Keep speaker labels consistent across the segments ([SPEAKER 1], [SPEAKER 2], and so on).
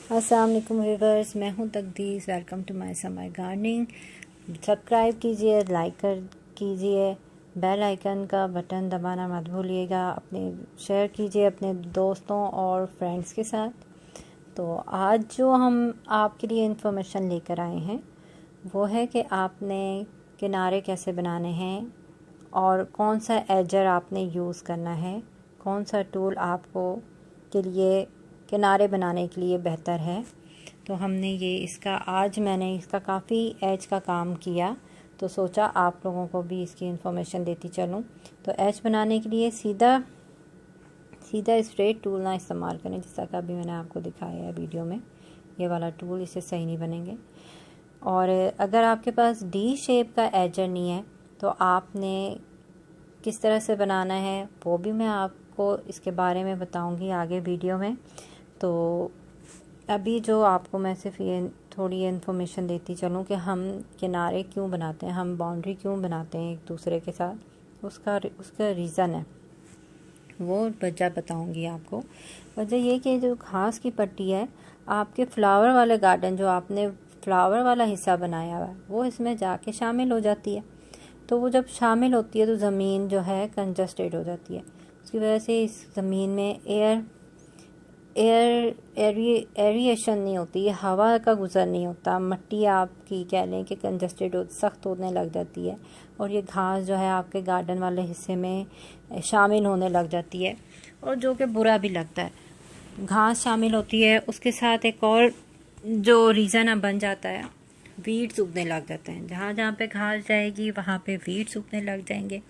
[SPEAKER 1] अस्सलाम वालेकुम व्यूअर्स, मैं हूं Taqdees. Welcome to my summer gardening. Subscribe कीजिए, लाइक कीजिए, बेल आइकन का बटन दबाना मत भूलिएगा। अपने शेयर कीजिए अपने दोस्तों और फ्रेंड्स के साथ। तो आज जो हम आपके लिए इंफॉर्मेशन लेकर आए हैं वो है कि आपने किनारे कैसे बनाने हैं और कौन सा एजर आपने यूज़ करना है, कौन सा टूल आपको के लिए किनारे बनाने के लिए बेहतर है। तो हमने मैंने इसका काफ़ी एज का काम किया, तो सोचा आप लोगों को भी इसकी इन्फॉर्मेशन देती चलूँ। तो एज बनाने के लिए सीधा स्ट्रेट टूल ना इस्तेमाल करें, जैसा कि अभी मैंने आपको दिखाया है वीडियो में। ये वाला टूल, इससे सही नहीं बनेंगे। और अगर आपके पास डी शेप का एजर नहीं है तो आपने किस तरह से बनाना है वो भी मैं आपको इसके बारे में बताऊंगी आगे वीडियो में। तो अभी जो आपको मैं सिर्फ ये थोड़ी इन्फॉर्मेशन देती चलूँ कि हम किनारे क्यों बनाते हैं, हम बाउंड्री क्यों बनाते हैं एक दूसरे के साथ, उसका रीज़न है, वो वजह बताऊंगी आपको। वजह ये कि जो घास की पट्टी है, आपके फ्लावर वाले गार्डन, जो आपने फ्लावर वाला हिस्सा बनाया हुआ है, वो इसमें जाके शामिल हो जाती है। तो वो जब शामिल होती है तो ज़मीन जो है कंजस्टेड हो जाती है। उसकी वजह से इस ज़मीन में एरिएशन नहीं होती है, हवा का गुजर नहीं होता। मिट्टी आपकी कह लें कि कंजस्टेड सख्त होने लग जाती है, और ये घास जो है आपके गार्डन वाले हिस्से में शामिल होने लग जाती है, और जो कि बुरा भी लगता है। घास शामिल होती है, उसके साथ एक और जो रीज़न बन जाता है, वीड्स उगने लग जाते हैं। जहाँ जहाँ पे घास जाएगी वहाँ पे वीड्स उगने लग जाएंगे,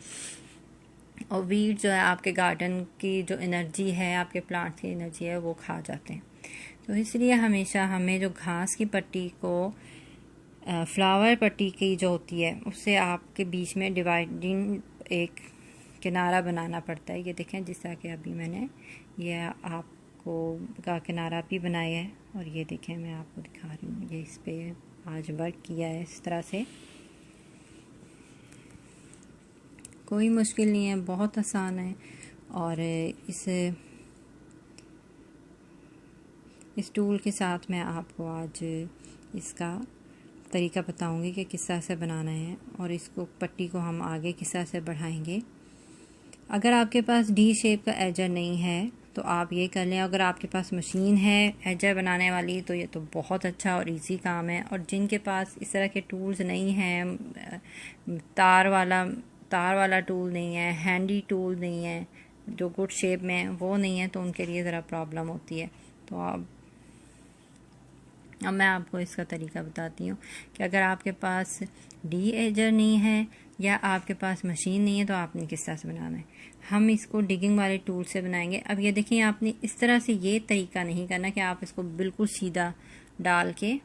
[SPEAKER 1] और वीड जो है आपके गार्डन की जो एनर्जी है, आपके प्लांट्स की एनर्जी है, वो खा जाते हैं। तो इसलिए हमेशा हमें जो घास की पट्टी को फ्लावर पट्टी की जो होती है उससे आपके बीच में डिवाइडिंग एक किनारा बनाना पड़ता है। ये देखें, जिस तरह कि अभी मैंने ये आपको का किनारा भी बनाया है, और ये देखें मैं आपको दिखा रही हूँ, ये इस पर आज वर्क किया है इस तरह से। कोई मुश्किल नहीं है, बहुत आसान है। और इस टूल के साथ मैं आपको आज इसका तरीका बताऊंगी कि किस तरह से बनाना है, और इसको पट्टी को हम आगे किस तरह से बढ़ाएंगे। अगर आपके पास डी शेप का एजर नहीं है तो आप ये कर लें। अगर आपके पास मशीन है एजर बनाने वाली तो ये तो बहुत अच्छा और इजी काम है। और जिनके पास इस तरह के टूल्स नहीं हैं, तार वाला टूल नहीं है, हैंडी टूल नहीं है, जो गुड शेप में वो नहीं है, तो उनके लिए ज़रा प्रॉब्लम होती है। तो अब मैं आपको इसका तरीका बताती हूँ कि अगर आपके पास डी एजर नहीं है या आपके पास मशीन नहीं है तो आपने किस तरह से बनाना है। हम इसको डिगिंग वाले टूल से बनाएंगे। अब ये देखिए, आपने इस तरह से ये तरीका नहीं करना कि आप इसको बिल्कुल सीधा डाल के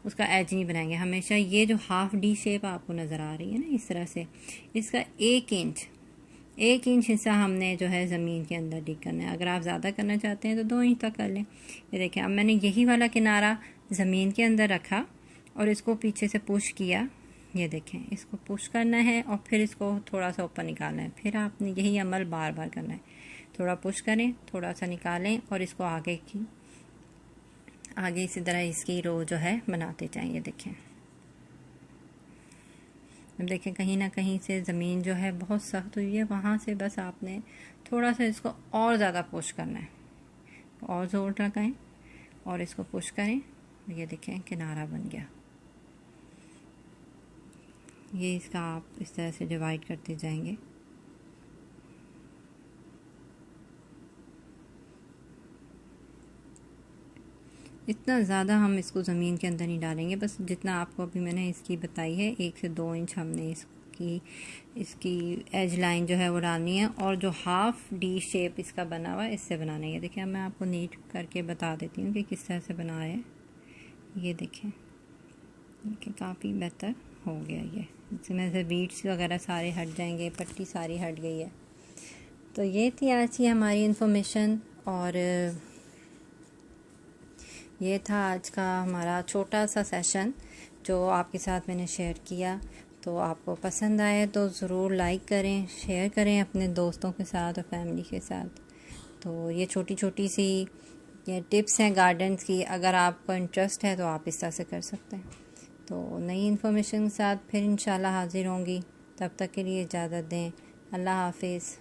[SPEAKER 1] उसका एज नहीं बनाएंगे। हमेशा ये जो हाफ डी शेप आपको नज़र आ रही है ना, इस तरह से इसका 1 इंच हिस्सा हमने जो है ज़मीन के अंदर डिग करना है। अगर आप ज़्यादा करना चाहते हैं तो 2 इंच तक कर लें। ये देखें, अब मैंने यही वाला किनारा ज़मीन के अंदर रखा और इसको पीछे से पुश किया। ये देखें, इसको पुश करना है और फिर इसको थोड़ा सा ऊपर निकालना है। फिर आपने यही अमल बार बार करना है। थोड़ा पुश करें, थोड़ा सा निकालें, और इसको आगे इसी तरह इसकी रो जो है बनाते जाएं। ये देखें, अब देखें कहीं ना कहीं से ज़मीन जो है बहुत सख्त हुई है, वहाँ से बस आपने थोड़ा सा इसको और ज़्यादा पुश करना है, और ज़ोर लगाएं और इसको पुश करें। ये देखें, किनारा बन गया। ये इसका आप इस तरह से डिवाइड करते जाएंगे। इतना ज़्यादा हम इसको ज़मीन के अंदर नहीं डालेंगे, बस जितना आपको अभी मैंने इसकी बताई है 1 से 2 इंच हमने इसकी एज लाइन जो है वो डालनी है, और जो हाफ डी शेप इसका बना हुआ है इससे बनाना है। देखिए, मैं आपको नीट करके बता देती हूँ कि किस तरह से बना है। ये देखें, काफ़ी बेहतर हो गया। ये इसमें से बीड्स वगैरह सारे हट जाएंगे, पट्टी सारी हट गई है। तो ये थी आज की हमारी इन्फॉर्मेशन, और ये था आज का हमारा छोटा सा सेशन जो आपके साथ मैंने शेयर किया। तो आपको पसंद आए तो ज़रूर लाइक करें, शेयर करें अपने दोस्तों के साथ और फैमिली के साथ। तो ये छोटी छोटी सी ये टिप्स हैं गार्डन्स की, अगर आपको इंटरेस्ट है तो आप इस तरह से कर सकते हैं। तो नई इन्फॉर्मेशन के साथ फिर इंशाल्लाह हाज़िर होंगी, तब तक के लिए इजाज़त दें। अल्लाह हाफिज़।